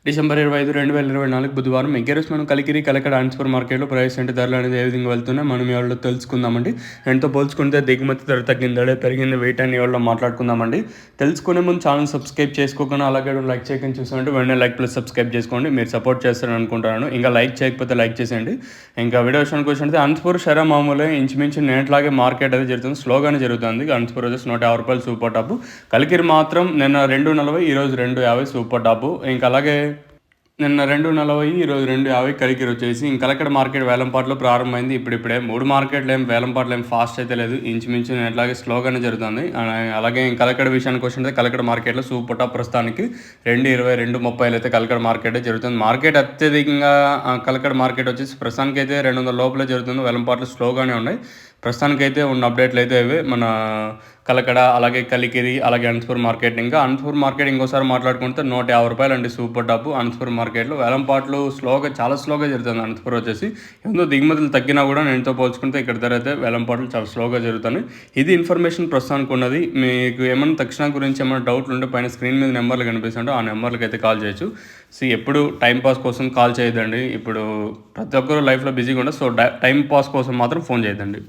December 25, 2024 బుధవారం ఎగ్గరేసి మనం Kalikiri Kalakada super మార్కెట్లో ప్రైస్ అంటే ధరలు అనేది ఏ విధంగా వెళ్తున్నాయి మనం ఇవాళ తెలుసుకుందామండి. ఎంతో పోల్చుకుంటే దిగుమతి ధర తగ్గిందా పెరిగింది వెయిట్ అని ఇవాళ మాట్లాడుకుందామండి. తెలుసుకునే ముందు ఛానల్ సబ్స్క్రైబ్ చేసుకోకుండా అలాగే లైక్ చేయకుండా చూసామంటే వెంటనే లైక్ ప్లస్ సబ్స్క్రైబ్ చేసుకోండి. మీరు సపోర్ట్ చేస్తారని అనుకుంటున్నాను. ఇంకా లైక్ చేయకపోతే లైక్ చేసేయండి. ఇంకా వీడియో విషయానికి వచ్చినట్టు అనంతపూర్ షరా మామూలుగా ఇంచుమించు నేట్లాగే మార్కెట్ అయితే జరుగుతుంది, స్లోగానే జరుగుతుంది. అనంతపూర్ వచ్చేసి 150 రూపాయలు సూపర్ టాప్. కలికిరి మాత్రం నిన్న 240, ఈరోజు 250 సూపర్ టాప్. ఇంకా అలాగే నిన్న 240, ఈరోజు 250 కలికిరి వచ్చేసి ఇంకా కలకడ మార్కెట్ వేలంపాట్లో ప్రారంభమైంది. ఇప్పుడే 3 మార్కెట్లు వేలంపాట్లు ఫాస్ట్ అయితే లేదు, ఇంచుమించు అట్లాగే స్లోగానే జరుగుతుంది. అలాగే ఇంకా కలకడ విషయానికి వచ్చినట్టు కలకడ మార్కెట్లో సూపర్ టాప్ ప్రస్తుతానికి 220, 230 అయితే కలకడ మార్కెట్ జరుగుతుంది. మార్కెట్ అత్యధికంగా కలకడ మార్కెట్ వచ్చేసి ప్రస్తుతానికి అయితే 200 లోపలే జరుగుతుంది. వేలంపాట్లు స్లోగానే ఉన్నాయి. ప్రస్తుతానికైతే ఉన్న అప్డేట్లు అయితే ఇవే మన కలకడ అలాగే కలికిరి అలాగే అనంతపూర్ మార్కెట్. ఇంకా అనంతపూర్ మార్కెట్ ఇంకోసారి మాట్లాడుకుంటే 150 రూపాయలు అండి సూపర్ టాప్ అనంతపూర్ మార్కెట్లో. వేలంపాట్లు చాలా స్లోగా జరుగుతుంది. అనంతపూర్ వచ్చేసి ఎంతో దిగుమతులు తగ్గినా కూడా నేనుతో పోల్చుకుంటే ఇక్కడ ధర అయితే వేలంపాట్లు చాలా స్లోగా జరుగుతున్నాయి. ఇది ఇన్ఫర్మేషన్ ప్రస్తుతానికి ఉన్నది. మీకు ఏమైనా తక్షణ గురించి ఏమైనా డౌట్లు ఉంటే పైన స్క్రీన్ మీద నెంబర్లు కనిపిస్తుంటే ఆ నెంబర్లకి అయితే కాల్ చేయొచ్చు. ఎప్పుడు టైంపాస్ కోసం కాల్ చేయదండి. ఇప్పుడు ప్రతి ఒక్కరు లైఫ్లో బిజీగా ఉండదు. టైం పాస్ కోసం మాత్రం ఫోన్ చేయదండి.